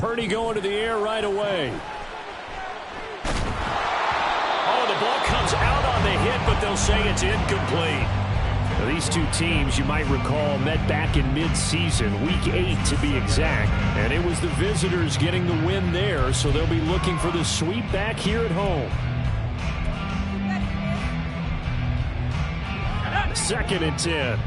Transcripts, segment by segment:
Purdy going to the air right away. Oh, the ball comes out on the hit, but they'll say it's incomplete. Now, these two teams, you might recall, met back in mid-season, Week 8 to be exact, and it was the visitors getting the win there, so they'll be looking for the sweep back here at home. 2nd and 10.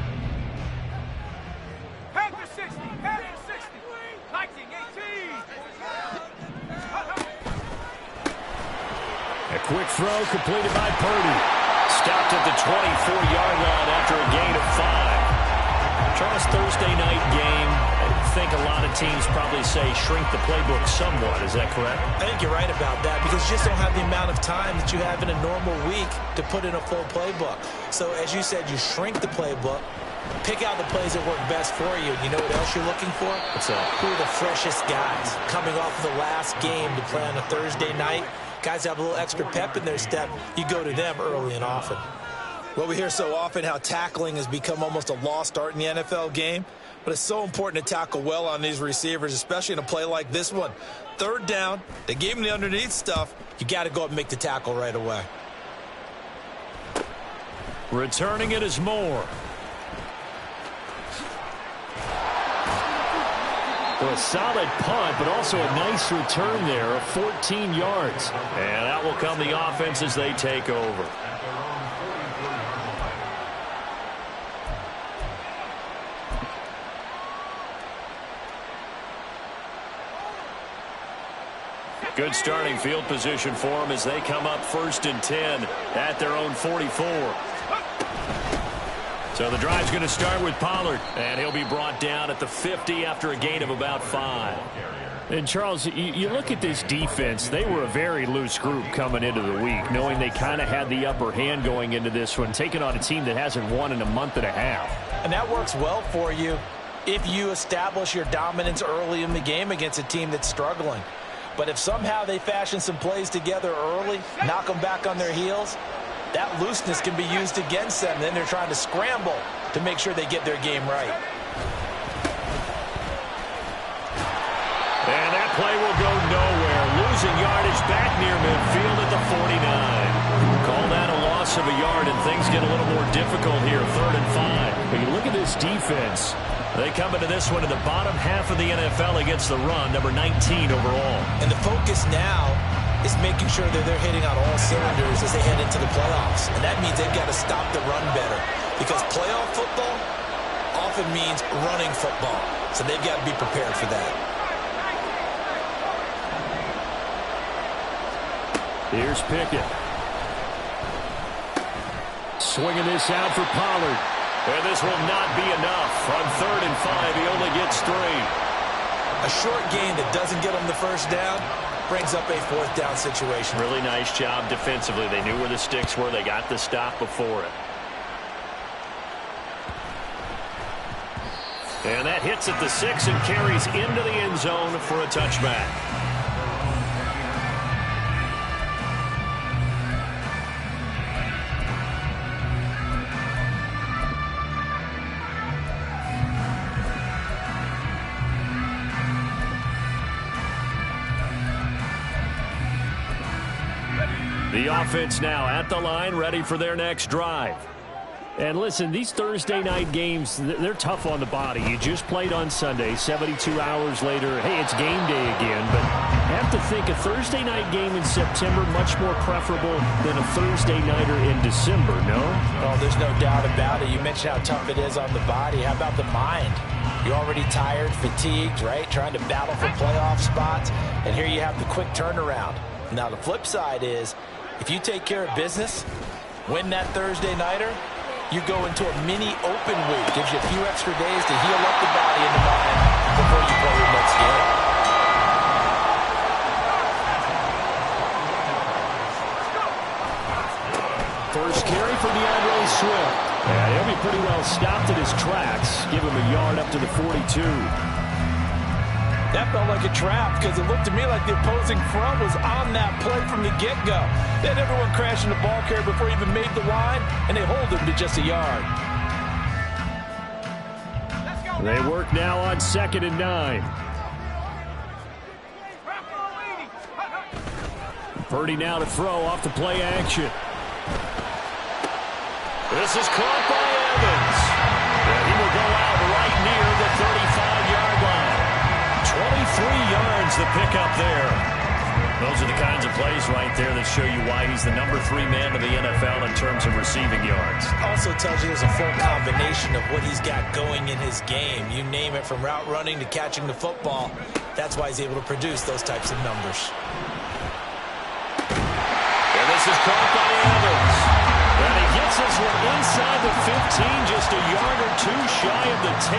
A quick throw completed by Purdy. Stopped at the 24-yard line after a gain of 5. Charles, Thursday night game, I think a lot of teams probably say shrink the playbook somewhat. Is that correct? I think you're right about that because you just don't have the amount of time that you have in a normal week to put in a full playbook. So as you said, you shrink the playbook, pick out the plays that work best for you. You know what else you're looking for? What's that? Who are the freshest guys coming off of the last game to play on a Thursday night? Guys have a little extra pep in their step. You go to them early and often. Well, we hear so often how tackling has become almost a lost art in the NFL game. But it's so important to tackle well on these receivers, especially in a play like this one. 3rd down, they gave him the underneath stuff. You got to go up and make the tackle right away. Returning it is Moore. Well, a solid punt, but also a nice return there of 14 yards. And that will come the offense as they take over. Good starting field position for them as they come up 1st and 10 at their own 44. So the drive's going to start with Pollard, and he'll be brought down at the 50 after a gain of about 5. And, Charles, you look at this defense, they were a very loose group coming into the week, knowing they kind of had the upper hand going into this one, taking on a team that hasn't won in a month and a half. And that works well for you if you establish your dominance early in the game against a team that's struggling. But if somehow they fashion some plays together early, knock them back on their heels, that looseness can be used against them. Then they're trying to scramble to make sure they get their game right. And that play will go nowhere. Losing yardage back near midfield at the 49. Call that a loss of a yard, and things get a little more difficult here, 3rd and 5. But you look at this defense. They come into this one in the bottom half of the NFL against the run, number 19 overall. And the focus now is making sure that they're hitting on all cylinders as they head into the playoffs. And that means they've got to stop the run better. Because playoff football often means running football. So they've got to be prepared for that. Here's Pickett. Swinging this out for Pollard. And this will not be enough. On 3rd and 5, he only gets 3. A short gain that doesn't get them the 1st down brings up a 4th down situation. Really nice job defensively. They knew where the sticks were. They got the stop before it. And that hits at the 6 and carries into the end zone for a touchback. The offense now at the line, ready for their next drive. And listen, these Thursday night games, they're tough on the body. You just played on Sunday, 72 hours later, hey, it's game day again. But I have to think a Thursday night game in September much more preferable than a Thursday nighter in December, no? Oh, there's no doubt about it. You mentioned how tough it is on the body. How about the mind? You're already tired, fatigued, right? Trying to battle for playoff spots. And here you have the quick turnaround. Now, the flip side is, if you take care of business, win that Thursday nighter, you go into a mini open week. Gives you a few extra days to heal up the body and the mind before you play your next game. First carry for DeAndre Swift. And he'll be pretty well stopped at his tracks. Give him a yard up to the 42. That felt like a trap because it looked to me like the opposing front was on that play from the get-go. They had everyone crashing the ball carrier before he even made the line, and they hold him to just a yard. They work now on 2nd and 9. Purdy now to throw off the play action. This is caught by Evans. And he will go out right near the 35-yard line. 23 yards the pickup there. Those are the kinds of plays right there that show you why he's the number 3 man of the NFL in terms of receiving yards. Also tells you there's a full combination of what he's got going in his game. You name it, from route running to catching the football. That's why he's able to produce those types of numbers. And this is caught by Evans. And he gets this one inside the 15, just a yard or two shy of the 10.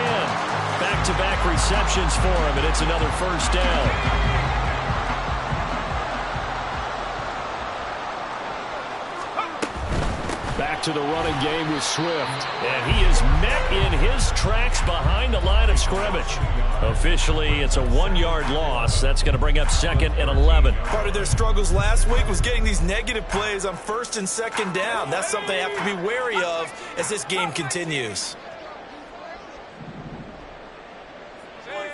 Back-to-back receptions for him, and it's another first down. Back to the running game with Swift. And he is met in his tracks behind the line of scrimmage. Officially, it's a 1-yard loss. That's going to bring up 2nd and 11. Part of their struggles last week was getting these negative plays on 1st and 2nd down. That's something they have to be wary of as this game continues.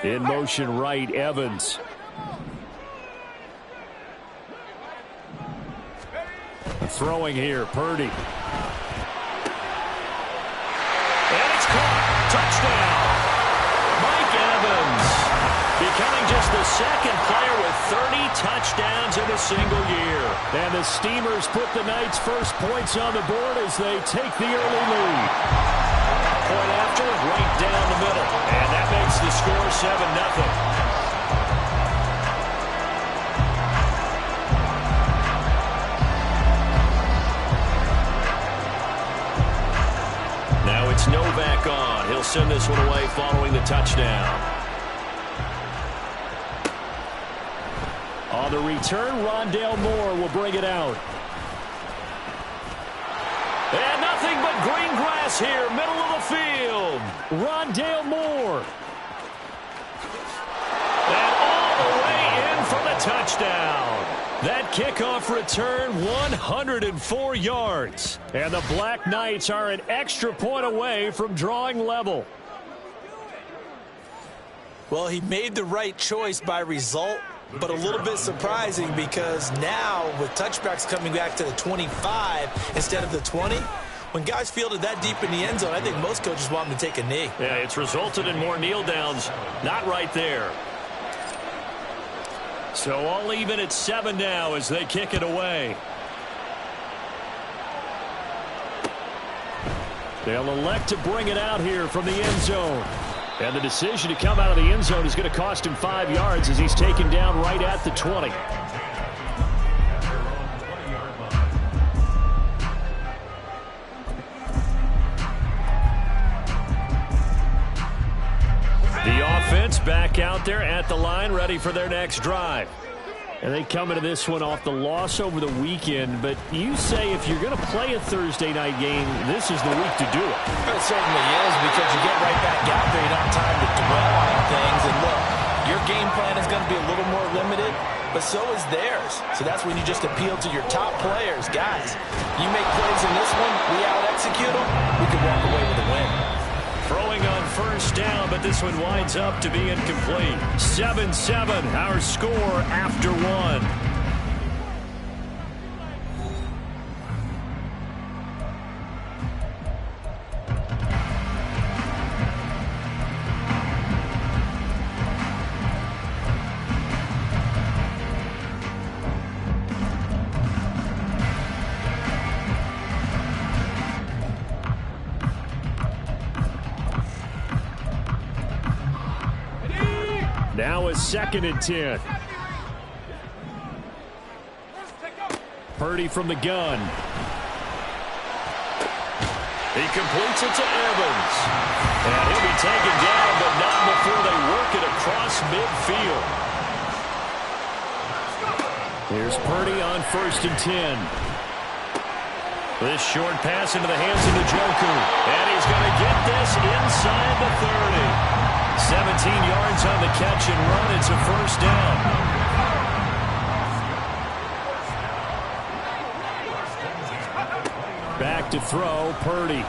In motion right, Evans. Throwing here, Purdy. And it's caught. Touchdown. Mike Evans becoming just the 2nd player with 30 touchdowns in a single year. And the Steamers put the Knights' first points on the board as they take the early lead. Point after, right down the middle. And that makes the score 7-0. Now it's Novak on. He'll send this one away following the touchdown. On the return, Rondale Moore will bring it out. And nothing but green grass here, middle of the field. Rondale Moore. And all the way in for the touchdown. That kickoff return, 104 yards. And the Black Knights are an extra point away from drawing level. Well, he made the right choice by result, but a little bit surprising because now with touchbacks coming back to the 25 instead of the 20, when guys fielded that deep in the end zone, I think most coaches want them to take a knee. Yeah, it's resulted in more kneel downs. Not right there. So all even at 7 now as they kick it away. They'll elect to bring it out here from the end zone. And the decision to come out of the end zone is going to cost him 5 yards as he's taken down right at the 20. The offense back out there at the line, ready for their next drive. And they come into this one off the loss over the weekend. But you say if you're going to play a Thursday night game, this is the week to do it. It certainly is, because you get right back out there. You don't have time to dwell on things. And look, your game plan is going to be a little more limited, but so is theirs. So that's when you just appeal to your top players. Guys, you make plays in this one, we out-execute them, we can walk away with a win. Throwing on first down, but this one winds up to be incomplete. 7-7, our score after 1. Now a 2nd and 10. Purdy from the gun. He completes it to Evans. And he'll be taken down, but not before they work it across midfield. Here's Purdy on 1st and 10. This short pass into the hands of Njoku. And he's going to get this inside the 30. 17 yards on the catch and run. It's a first down. Back to throw, Purdy.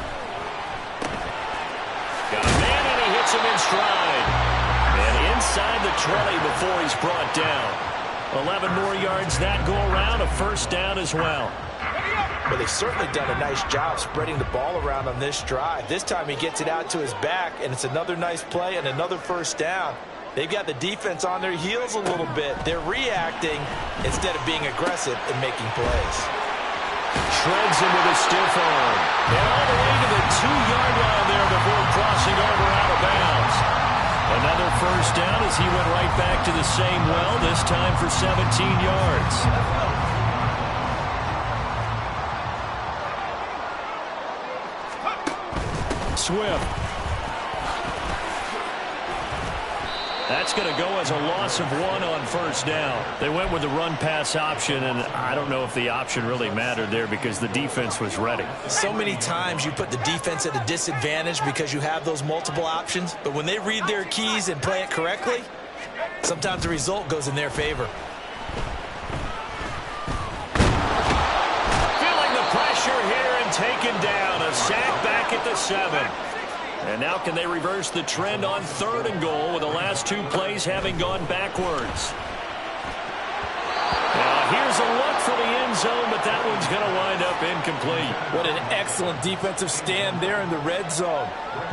Got a man, and he hits him in stride. And inside the 20 before he's brought down. 11 more yards that go around, a first down as well. Well, they've certainly done a nice job spreading the ball around on this drive. This time he gets it out to his back, and it's another nice play and another first down. They've got the defense on their heels a little bit. They're reacting instead of being aggressive and making plays. Shreds him with a stiff arm. And all the way to the 2-yard line there before crossing over out of bounds. Another first down as he went right back to the same well, this time for 17 yards. Swift. That's going to go as a loss of 1 on first down. They went with the run-pass option, and I don't know if the option really mattered there because the defense was ready. So many times you put the defense at a disadvantage because you have those multiple options, but when they read their keys and play it correctly, sometimes the result goes in their favor. Feeling the pressure here and taken down. A sack back at the 7. And now can they reverse the trend on 3rd and goal with the last 2 plays having gone backwards? Now here's a look for the end zone, but that one's going to wind up incomplete. What an excellent defensive stand there in the red zone.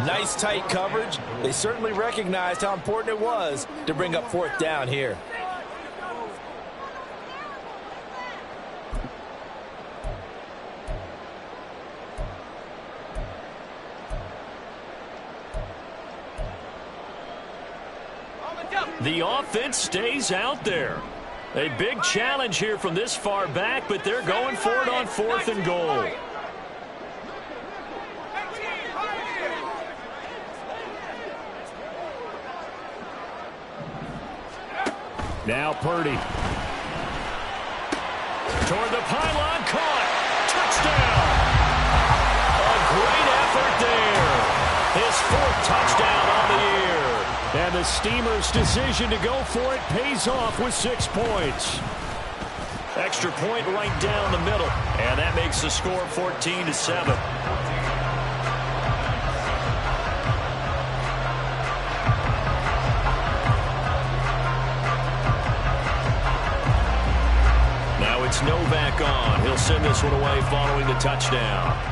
Nice tight coverage. They certainly recognized how important it was to bring up 4th down here. The offense stays out there. A big challenge here from this far back, but they're going for it on 4th and goal. Now Purdy. Toward the pylon, caught. Touchdown. A great effort there. His 4th touchdown on the year. And the Steamers' decision to go for it pays off with 6 points. Extra point right down the middle. And that makes the score 14-7. Now it's Novak on. He'll send this one away following the touchdown.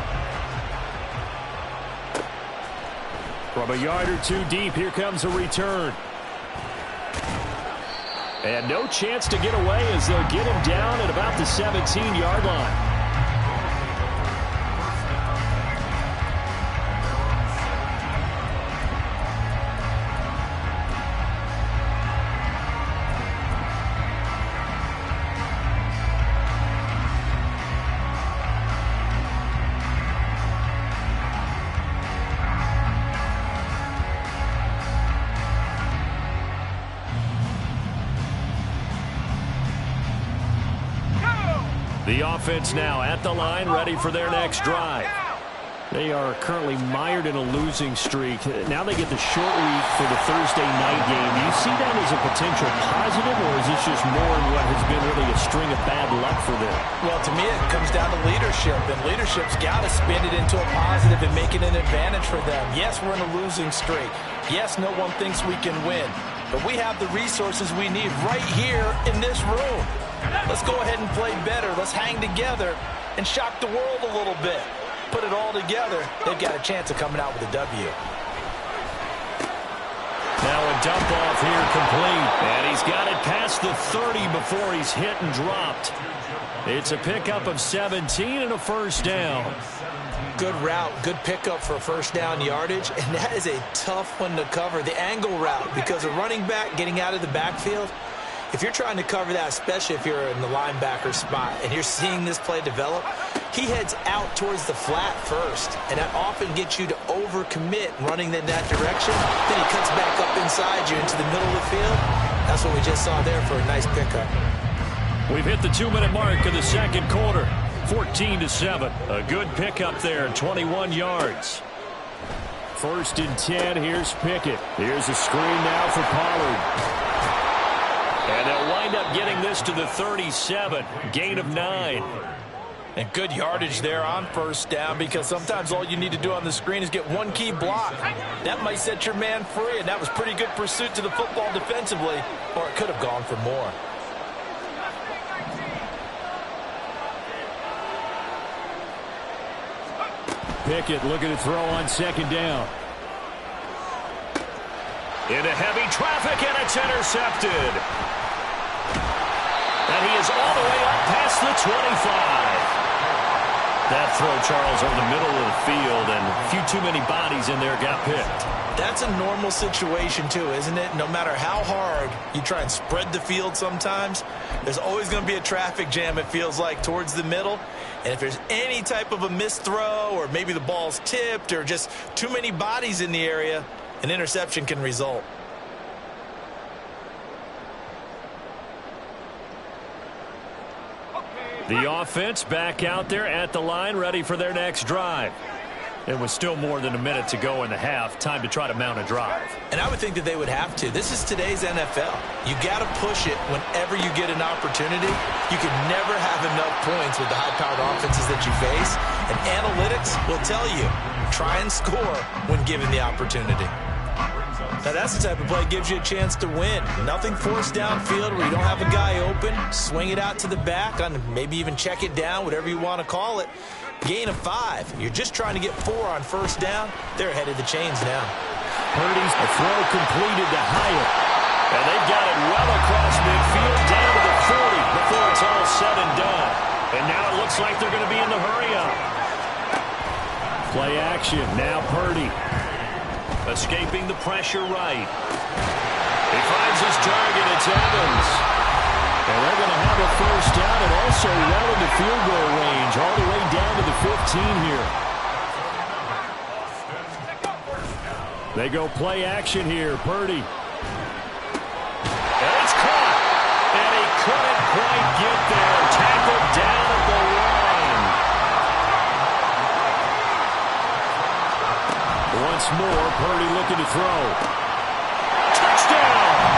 From a yard or 2 deep, here comes a return. And no chance to get away as they'll get him down at about the 17-yard line. The offense now at the line, ready for their next drive. They are currently mired in a losing streak. Now they get the short week for the Thursday night game. Do you see that as a potential positive, or is this just more in what has been really a string of bad luck for them? Well, to me, it comes down to leadership, and leadership's got to spin it into a positive and make it an advantage for them. Yes, we're in a losing streak. Yes, no one thinks we can win, but we have the resources we need right here in this room. Let's go ahead and play better. Let's hang together and shock the world a little bit. Put it all together, they've got a chance of coming out with a W. Now a dump off here complete. And he's got it past the 30 before he's hit and dropped. It's a pickup of 17 and a first down. Good route, good pickup for first down yardage, and that is a tough one to cover. The angle route, because a running back getting out of the backfield, if you're trying to cover that, especially if you're in the linebacker spot and you're seeing this play develop, he heads out towards the flat first, and that often gets you to overcommit running in that direction. Then he cuts back up inside you into the middle of the field. That's what we just saw there for a nice pickup. We've hit the 2-minute mark of the second quarter. 14-7. A good pickup there, 21 yards. 1st and 10. Here's Pickett. Here's a screen now for Pollard. And they'll wind up getting this to the 37. Gain of 9. And good yardage there on first down, because sometimes all you need to do on the screen is get one key block. That might set your man free, and that was pretty good pursuit to the football defensively, or it could have gone for more. Pickett looking to throw on second down. Into heavy traffic, and it's intercepted. And he is all the way up past the 25. That throw, Charles, over the middle of the field, and a few too many bodies in there got picked. That's a normal situation, too, isn't it? No matter how hard you try and spread the field sometimes, there's always going to be a traffic jam, it feels like, towards the middle. And if there's any type of a missed throw, or maybe the ball's tipped, or just too many bodies in the area, an interception can result. The offense back out there at the line, ready for their next drive. It was still more than a minute to go in the half. Time to try to mount a drive. And I would think that they would have to. This is today's NFL. You got to push it whenever you get an opportunity. You can never have enough points with the high-powered offenses that you face. And analytics will tell you, try and score when given the opportunity. Now, that's the type of play that gives you a chance to win. Nothing forced downfield where you don't have a guy open. Swing it out to the back, on maybe even check it down, whatever you want to call it. Gain of 5. You're just trying to get 4 on first down. They're ahead of the chains now. Purdy's the throw completed to Hyatt. And they've got it well across midfield, down to the 40 before it's all said and done. And now it looks like they're going to be in the hurry-up. Play action, now Purdy. Escaping the pressure right. He finds his target, it's Evans. And they're going to have a first down and also well into field goal range, all the way down to the 15 here. They go play action here, Purdy. And it's caught. And he couldn't quite get there. Tackled down at the line. Once more, Purdy looking to throw. Touchdown!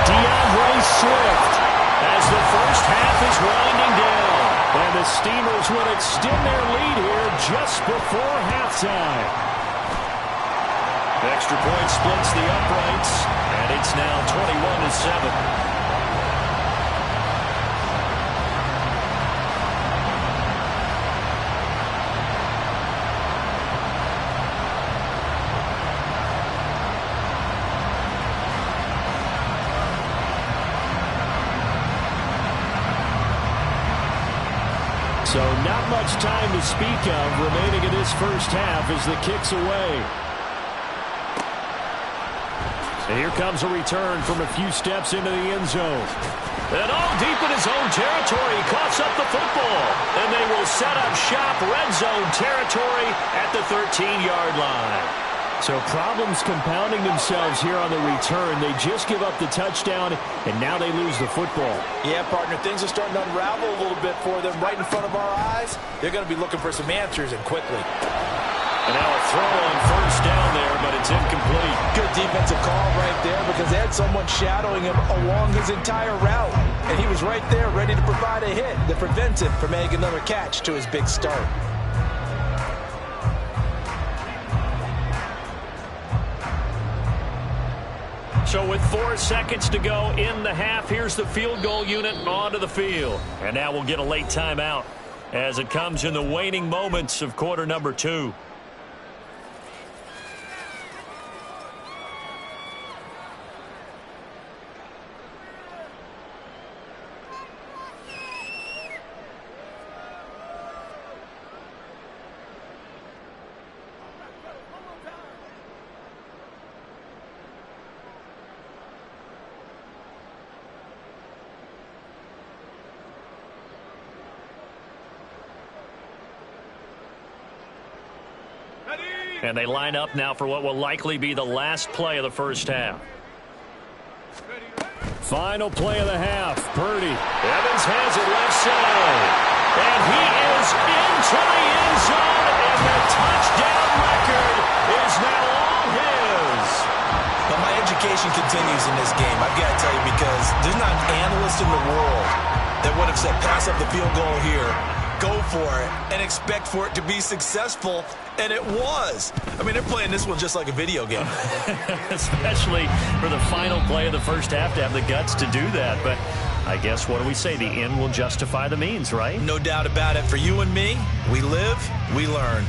DeAndre Swift as the first half is winding down. And the Steelers will extend their lead here just before halftime. The extra point splits the uprights, and it's now 21-7. So not much time to speak of remaining in this first half as the kick's away. And here comes a return from a few steps into the end zone. And all deep in his own territory, he coughs up the football. And they will set up shop, red zone territory at the 13-yard line. So problems compounding themselves here on the return. They just give up the touchdown, and now they lose the football. Yeah, partner, things are starting to unravel a little bit for them right in front of our eyes. They're going to be looking for some answers, and quickly. And now a throw on first down there, but it's incomplete. Good defensive call right there because they had someone shadowing him along his entire route. And he was right there ready to provide a hit that prevents him from making another catch to his big start. So with 4 seconds to go in the half, here's the field goal unit onto the field. And now we'll get a late timeout as it comes in the waning moments of quarter number 2. And they line up now for what will likely be the last play of the first half. Final play of the half. Purdy. Evans has it left side. And he is into the end zone. And the touchdown record is now all his. But my education continues in this game. I've got to tell you, because there's not an analyst in the world that would have said pass up the field goal here, go for it, and expect for it to be successful, and it was. I mean, they're playing this one just like a video game. Especially for the final play of the first half to have the guts to do that. But I guess, what do we say? The end will justify the means, right? No doubt about it. For you and me, we live, we learn.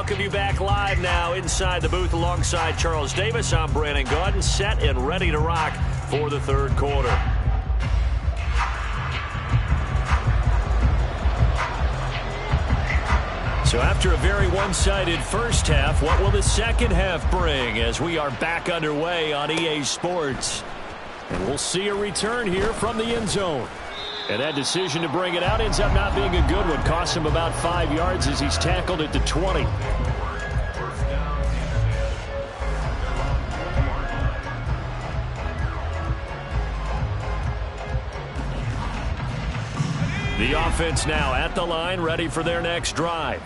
welcome you back live now inside the booth alongside Charles Davis. I'm Brandon Gaudin, set and ready to rock for the third quarter. So after a very one-sided first half, what will the second half bring as we are back underway on EA Sports? And we'll see a return here from the end zone. And that decision to bring it out ends up not being a good one. Costs him about 5 yards as he's tackled at the 20. The offense now at the line, ready for their next drive.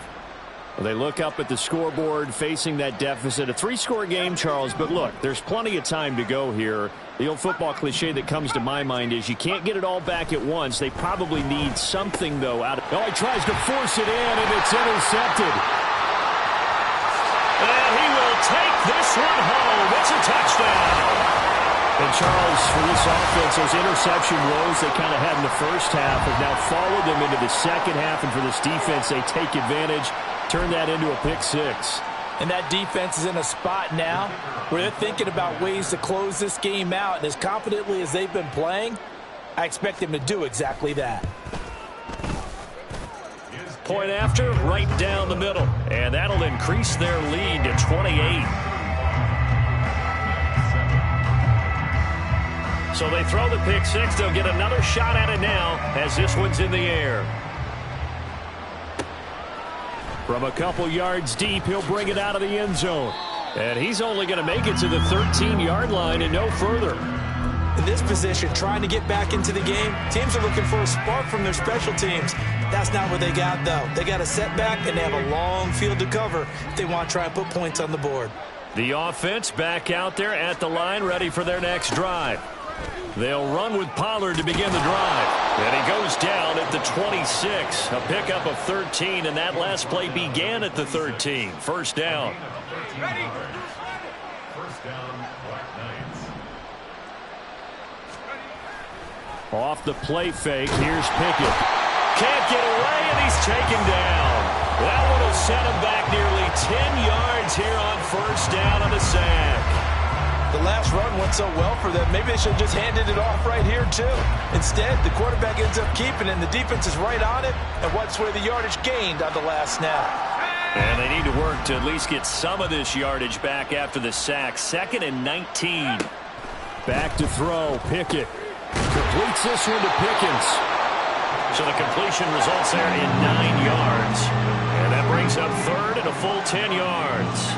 Well, they look up at the scoreboard facing that deficit. A 3-score game, Charles, but look, there's plenty of time to go here. The old football cliche that comes to my mind is you can't get it all back at once. They probably need something, though, out of... Oh, he tries to force it in, and it's intercepted. And he will take this one home. It's a touchdown. And, Charles, for this offense, those interception woes they kind of had in the first half have now followed them into the second half. And for this defense, they take advantage, turn that into a pick six. And that defense is in a spot now where they're thinking about ways to close this game out. And as confidently as they've been playing, I expect them to do exactly that. Point after, right down the middle. And that'll increase their lead to 28. So they throw the pick six. They'll get another shot at it now as this one's in the air. From a couple yards deep, he'll bring it out of the end zone. And he's only going to make it to the 13-yard line and no further. In this position, trying to get back into the game, teams are looking for a spark from their special teams. That's not what they got, though. They got a setback, and they have a long field to cover if they want to try and put points on the board. The offense back out there at the line, ready for their next drive. They'll run with Pollard to begin the drive. And he goes down at the 26. A pickup of 13, and that last play began at the 13. First down. Ready. First down, Black Knights. Off the play fake, here's Pickett. Can't get away, and he's taken down. That one will set him back nearly 10 yards here on first down on the sack. The last run went so well for them, maybe they should have just handed it off right here, too. Instead, the quarterback ends up keeping it, and the defense is right on it, and what's where the yardage gained on the last snap. And they need to work to at least get some of this yardage back after the sack. 2nd and 19. Back to throw, Pickett. Completes this one to Pickens. So the completion results there in 9 yards. And that brings up third and a full 10 yards.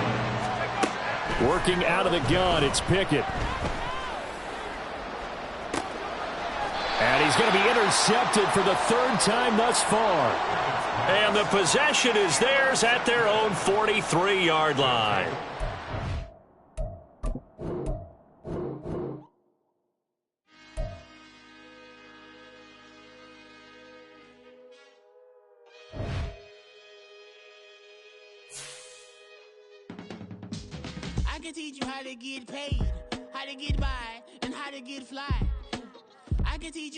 Working out of the gun, it's Pickett. And he's going to be intercepted for the 3rd time thus far. And the possession is theirs at their own 43-yard line. I can teach you how to get paid, how to get by, and how to get fly. I can teach you